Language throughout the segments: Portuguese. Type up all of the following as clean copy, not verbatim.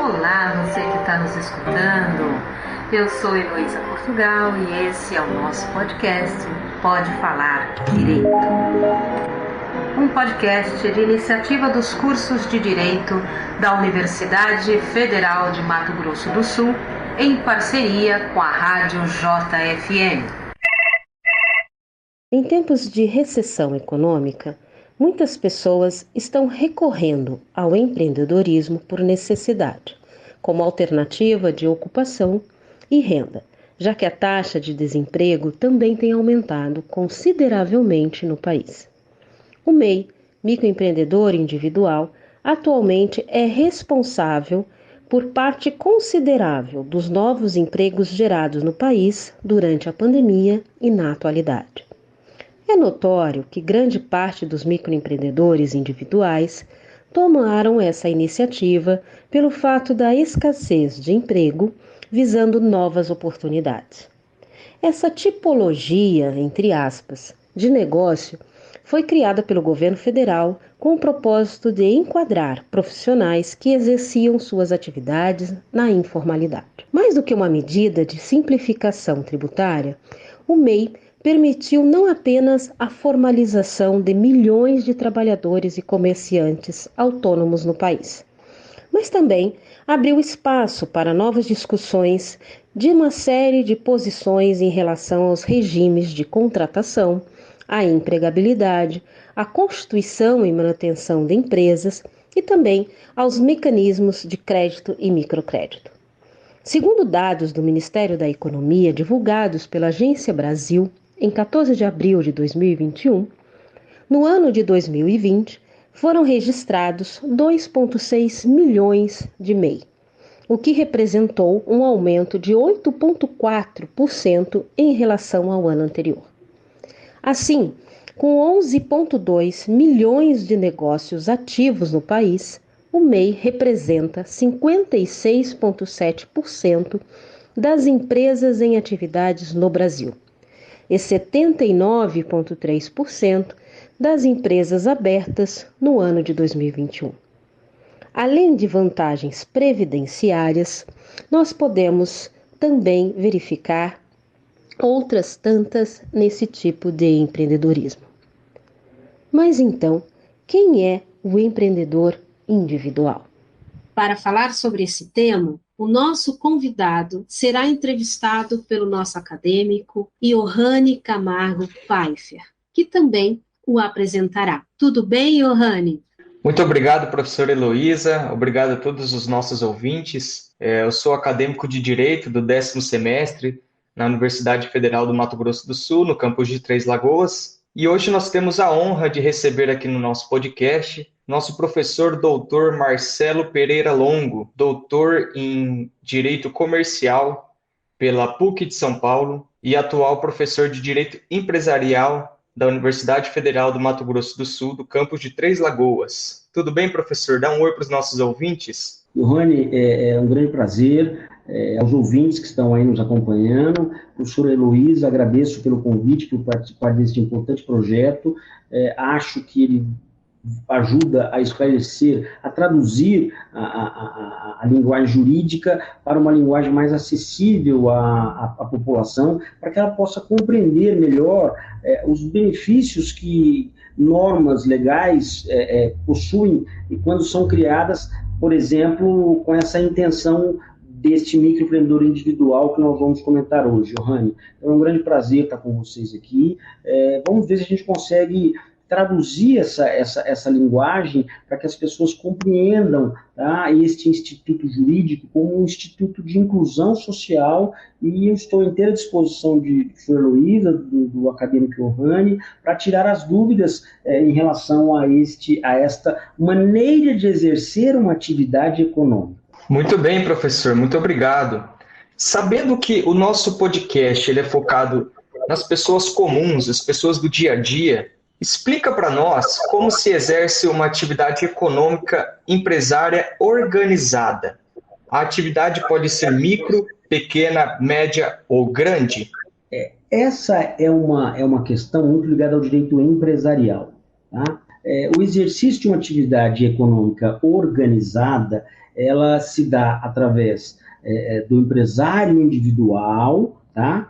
Olá, você que está nos escutando. Eu sou Heloísa Portugal e esse é o nosso podcast Pode Falar Direito. Um podcast de iniciativa dos cursos de Direito da Universidade Federal de Mato Grosso do Sul, em parceria com a Rádio JFM. Em tempos de recessão econômica, muitas pessoas estão recorrendo ao empreendedorismo por necessidade, como alternativa de ocupação e renda, já que a taxa de desemprego também tem aumentado consideravelmente no país. O MEI, microempreendedor individual, atualmente é responsável por parte considerável dos novos empregos gerados no país durante a pandemia e na atualidade. É notório que grande parte dos microempreendedores individuais tomaram essa iniciativa pelo fato da escassez de emprego, visando novas oportunidades. Essa tipologia, entre aspas, de negócio foi criada pelo governo federal com o propósito de enquadrar profissionais que exerciam suas atividades na informalidade. Mais do que uma medida de simplificação tributária, o MEI permitiu não apenas a formalização de milhões de trabalhadores e comerciantes autônomos no país, mas também abriu espaço para novas discussões de uma série de posições em relação aos regimes de contratação, à empregabilidade, à constituição e manutenção de empresas e também aos mecanismos de crédito e microcrédito. Segundo dados do Ministério da Economia divulgados pela Agência Brasil, em 14 de abril de 2021, no ano de 2020, foram registrados 2,6 milhões de MEI, o que representou um aumento de 8,4% em relação ao ano anterior. Assim, com 11,2 milhões de negócios ativos no país, o MEI representa 56,7% das empresas em atividades no Brasil e 79,3% das empresas abertas no ano de 2021. Além de vantagens previdenciárias, nós podemos também verificar outras tantas nesse tipo de empreendedorismo. Mas então, quem é o empreendedor individual? Para falar sobre esse tema, o nosso convidado será entrevistado pelo nosso acadêmico Johanny Camargo Pfeiffer, que também o apresentará. Tudo bem, Johanny? Muito obrigado, professora Heloísa. Obrigado a todos os nossos ouvintes. Eu sou acadêmico de Direito do 10º semestre na Universidade Federal do Mato Grosso do Sul, no campus de Três Lagoas. E hoje nós temos a honra de receber aqui no nosso podcast nosso professor doutor Marcelo Pereira Longo, doutor em Direito Comercial pela PUC de São Paulo e atual professor de Direito Empresarial da Universidade Federal do Mato Grosso do Sul, do campus de Três Lagoas. Tudo bem, professor? Dá um oi para os nossos ouvintes. Johanny, é um grande prazer aos ouvintes que estão aí nos acompanhando. Professora Heloísa, agradeço pelo convite, por participar deste importante projeto. Acho que ele ajuda a esclarecer, a traduzir a linguagem jurídica para uma linguagem mais acessível à população, para que ela possa compreender melhor os benefícios que normas legais possuem e quando são criadas, por exemplo, com essa intenção deste microempreendedor individual que nós vamos comentar hoje, Johanny. É um grande prazer estar com vocês aqui. Vamos ver se a gente consegue traduzir essa linguagem para que as pessoas compreendam, tá, este instituto jurídico como um instituto de inclusão social, e eu estou à inteira disposição de professora Heloísa, do acadêmico Johanny, para tirar as dúvidas em relação a esta maneira de exercer uma atividade econômica. Muito bem, professor, muito obrigado. Sabendo que o nosso podcast ele é focado nas pessoas comuns, as pessoas do dia a dia, explica para nós como se exerce uma atividade econômica empresária organizada. A atividade pode ser micro, pequena, média ou grande? Essa é uma questão muito ligada ao direito empresarial. Tá? o exercício de uma atividade econômica organizada, ela se dá através do empresário individual, tá?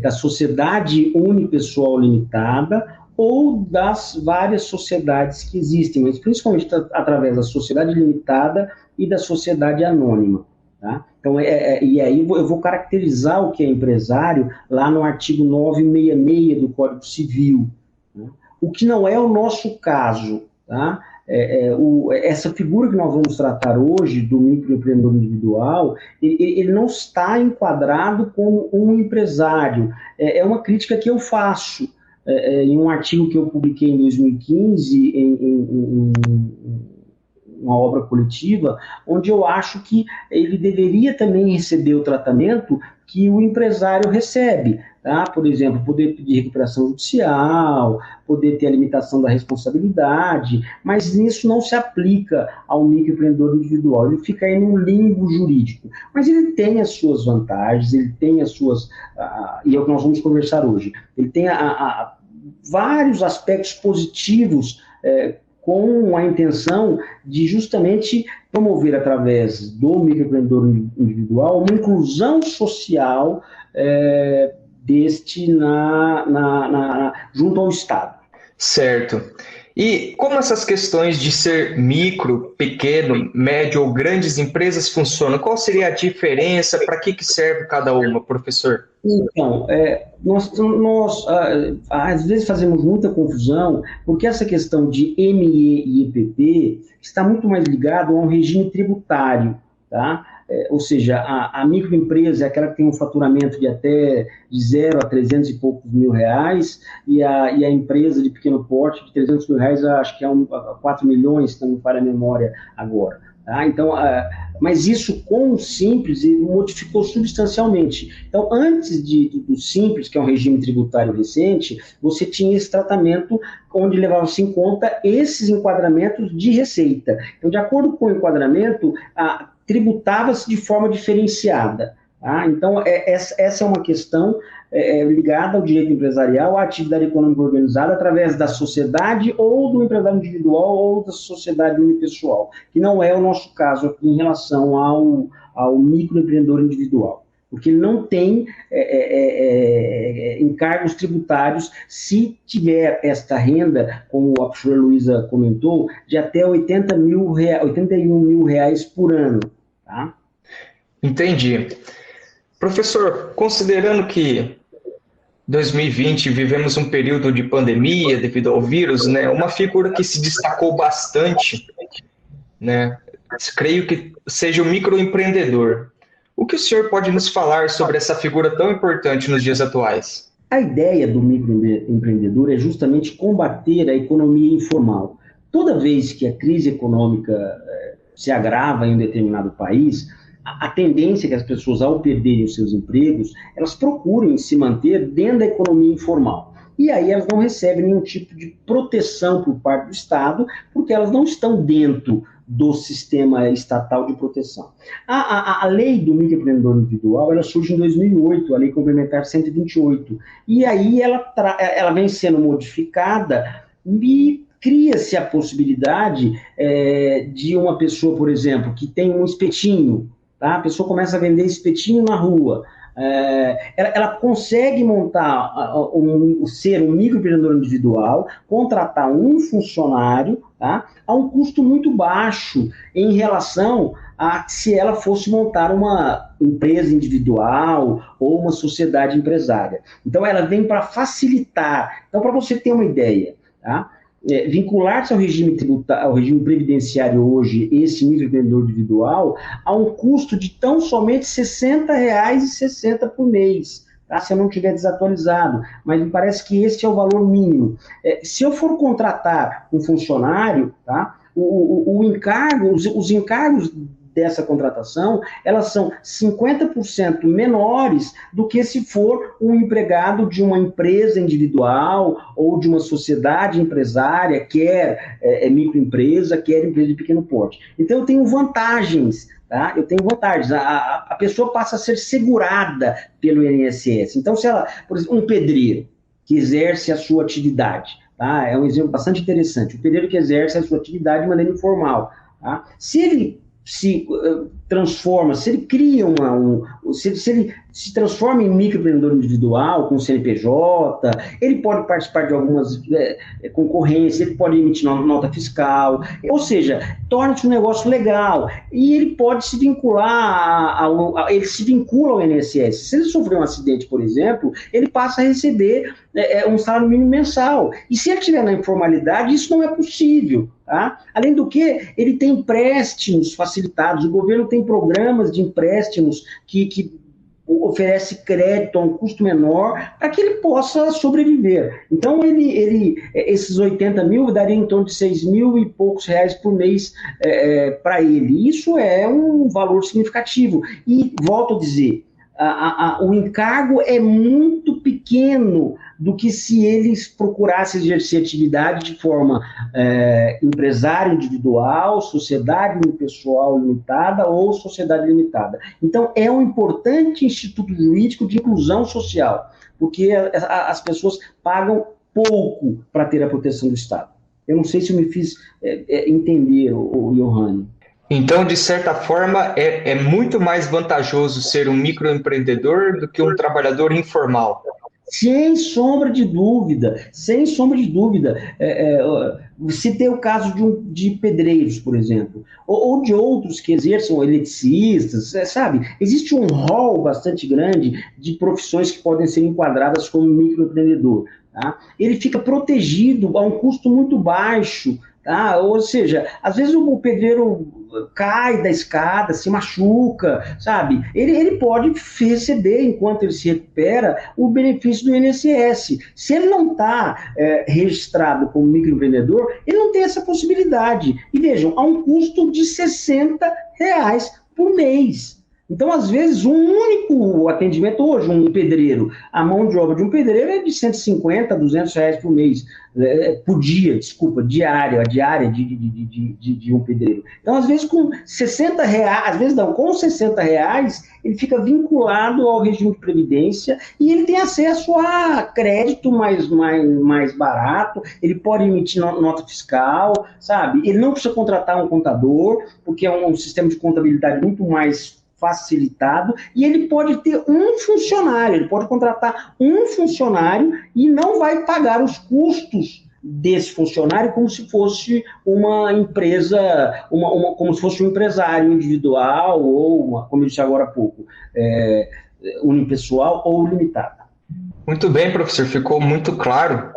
Da sociedade unipessoal limitada ou das várias sociedades que existem, mas principalmente através da sociedade limitada e da sociedade anônima. Tá? Então, e aí eu vou caracterizar o que é empresário lá no artigo 966 do Código Civil, né? O que não é o nosso caso. Tá? Essa figura que nós vamos tratar hoje, do microempreendedor individual, ele não está enquadrado como um empresário. É uma crítica que eu faço em um artigo que eu publiquei em 2015, em uma obra coletiva, onde eu acho que ele deveria também receber o tratamento que o empresário recebe, tá? Por exemplo, poder pedir recuperação judicial, poder ter a limitação da responsabilidade, mas isso não se aplica ao microempreendedor individual, ele fica aí num limbo jurídico, mas ele tem as suas vantagens, ele tem as suas, e é o que nós vamos conversar hoje, ele tem vários aspectos positivos, com a intenção de justamente promover, através do microempreendedor individual, uma inclusão social junto ao Estado. Certo. E como essas questões de ser micro, pequeno, médio ou grandes empresas funcionam? Qual seria a diferença? Para que serve cada uma, professor? Então, nós às vezes fazemos muita confusão, porque essa questão de ME e EPP está muito mais ligado a um regime tributário, tá? Ou seja, a microempresa é aquela que tem um faturamento de 0 a 300 e poucos mil reais, e a empresa de pequeno porte de 300 mil reais, acho que é 4 milhões, se não me falha a memória agora. Tá? Então, mas isso com o Simples modificou substancialmente. Então, antes do Simples, que é um regime tributário recente, você tinha esse tratamento onde levava-se em conta esses enquadramentos de receita. Então, de acordo com o enquadramento, tributava-se de forma diferenciada. Tá? Então, essa é uma questão ligada ao direito empresarial, à atividade econômica organizada, através da sociedade ou do empresário individual ou da sociedade unipessoal, que não é o nosso caso aqui em relação ao microempreendedor individual, porque ele não tem encargos tributários se tiver esta renda, como a professora Heloísa comentou, de até 81 mil reais por ano. Tá? Entendi. Professor, considerando que 2020 vivemos um período de pandemia devido ao vírus, né, uma figura que se destacou bastante, né, creio que seja o microempreendedor. O que o senhor pode nos falar sobre essa figura tão importante nos dias atuais? A ideia do microempreendedor é justamente combater a economia informal. Toda vez que a crise econômica se agrava em um determinado país, a tendência é que as pessoas, ao perderem os seus empregos, elas procurem se manter dentro da economia informal. E aí elas não recebem nenhum tipo de proteção por parte do Estado, porque elas não estão dentro do sistema estatal de proteção. A lei do microempreendedor individual, ela surge em 2008, a lei complementar 128, e aí ela vem sendo modificada e cria-se a possibilidade de uma pessoa, por exemplo, que tem um espetinho, tá? A pessoa começa a vender espetinho na rua, ela consegue montar, ser um microempreendedor individual, contratar um funcionário, tá? A um custo muito baixo em relação a se ela fosse montar uma empresa individual ou uma sociedade empresária. Então, ela vem para facilitar. Então, para você ter uma ideia, tá? Vincular-se ao regime tributário, ao regime previdenciário hoje, esse microempreendedor individual, a um custo de tão somente R$ 60,60 por mês, tá? Se eu não estiver desatualizado, mas me parece que esse é o valor mínimo. Se eu for contratar um funcionário, tá? Os encargos dessa contratação, elas são 50% menores do que se for um empregado de uma empresa individual ou de uma sociedade empresária, quer microempresa, quer empresa de pequeno porte. Então, eu tenho vantagens, tá? Eu tenho vantagens. A pessoa passa a ser segurada pelo INSS. Então, se ela, por exemplo, um pedreiro que exerce a sua atividade, tá? É um exemplo bastante interessante. O pedreiro que exerce a sua atividade de maneira informal, tá? Se ele se transforma, se ele cria se ele se transforma em microempreendedor individual, com CNPJ, ele pode participar de algumas concorrências, ele pode emitir nota fiscal, ou seja, torna-se um negócio legal, e ele pode se vincular, ele se vincula ao INSS. Se ele sofrer um acidente, por exemplo, ele passa a receber um salário mínimo mensal, e se ele estiver na informalidade, isso não é possível. Tá? Além do que, ele tem empréstimos facilitados, o governo tem programas de empréstimos que oferece crédito a um custo menor para que ele possa sobreviver. Então, esses 80 mil daria em torno de 6 mil e poucos reais por mês para ele. Isso é um valor significativo. E, volto a dizer, o encargo é muito pequeno do que se eles procurassem exercer atividade de forma empresário individual, sociedade unipessoal limitada ou sociedade limitada. Então, é um importante instituto jurídico de inclusão social, porque as pessoas pagam pouco para ter a proteção do Estado. Eu não sei se eu me fiz entender, o Johanny. Então, de certa forma, é muito mais vantajoso ser um microempreendedor do que um trabalhador informal. Sem sombra de dúvida, sem sombra de dúvida. Citei o caso de pedreiros, por exemplo, ou de outros que exerçam eletricistas, sabe? Existe um rol bastante grande de profissões que podem ser enquadradas como microempreendedor. Tá? Ele fica protegido a um custo muito baixo. Tá? Ou seja, às vezes o pedreiro cai da escada, se machuca, sabe? Ele pode receber, enquanto ele se recupera, o benefício do INSS. Se ele não está registrado como microempreendedor, ele não tem essa possibilidade. E vejam, há um custo de R$60 por mês. Então, às vezes, um único atendimento, hoje, um pedreiro, a mão de obra de um pedreiro é de 150, R$200 por mês, por dia, diária, a diária de um pedreiro. Então, às vezes, com R$60, com R$60, ele fica vinculado ao regime de previdência e ele tem acesso a crédito mais barato, ele pode emitir nota fiscal, sabe? Ele não precisa contratar um contador, porque é um sistema de contabilidade muito mais facilitado, e ele pode ter um funcionário, ele pode contratar um funcionário e não vai pagar os custos desse funcionário como se fosse uma empresa, como se fosse um empresário individual ou, como eu disse agora há pouco, unipessoal ou limitada. Muito bem, professor, ficou muito claro.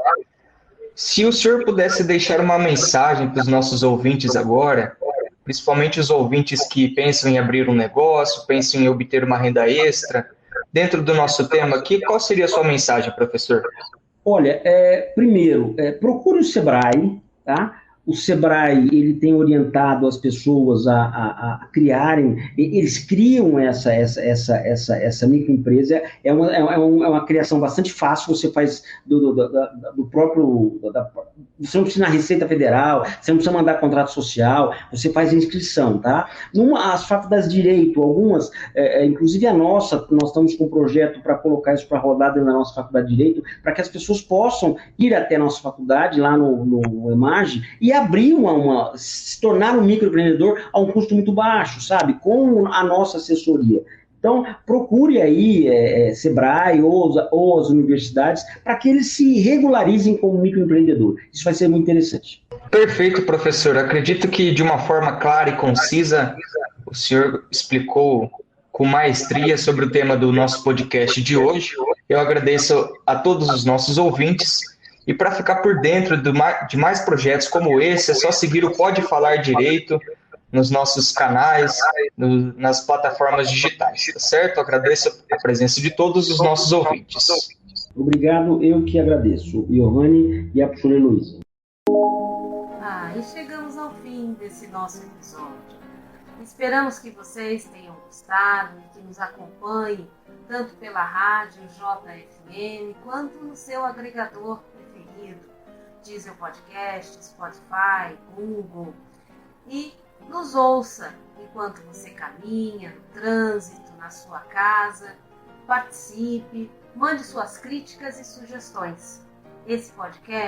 Se o senhor pudesse deixar uma mensagem para os nossos ouvintes agora, principalmente os ouvintes que pensam em abrir um negócio, pensam em obter uma renda extra, dentro do nosso tema aqui, qual seria a sua mensagem, professor? Olha, primeiro, procure o Sebrae, tá? O Sebrae, ele tem orientado as pessoas a criarem, eles criam essa microempresa, é uma criação bastante fácil, você faz do próprio, você não precisa ir na Receita Federal, você não precisa mandar contrato social, você faz a inscrição, tá? As faculdades de Direito, algumas, inclusive a nossa, nós estamos com um projeto para colocar isso para rodar dentro da nossa faculdade de Direito, para que as pessoas possam ir até a nossa faculdade, lá no EMAGE, e abrir se tornar um microempreendedor a um custo muito baixo, sabe? Com a nossa assessoria. Então, procure aí Sebrae ou as universidades para que eles se regularizem como microempreendedor. Isso vai ser muito interessante. Perfeito, professor. Acredito que de uma forma clara e concisa, o senhor explicou com maestria sobre o tema do nosso podcast de hoje. Eu agradeço a todos os nossos ouvintes. E para ficar por dentro de mais projetos como esse, é só seguir o Pode Falar Direito nos nossos canais, nas plataformas digitais, tá certo? Eu agradeço a presença de todos os nossos ouvintes. Obrigado, eu que agradeço. Johanny e a professora Heloísa. E chegamos ao fim desse nosso episódio. Esperamos que vocês tenham gostado e que nos acompanhem tanto pela rádio JFM quanto no seu agregador preferido, Deezer Podcast, Spotify, Google, e nos ouça enquanto você caminha, no trânsito, na sua casa. Participe, mande suas críticas e sugestões. Esse podcast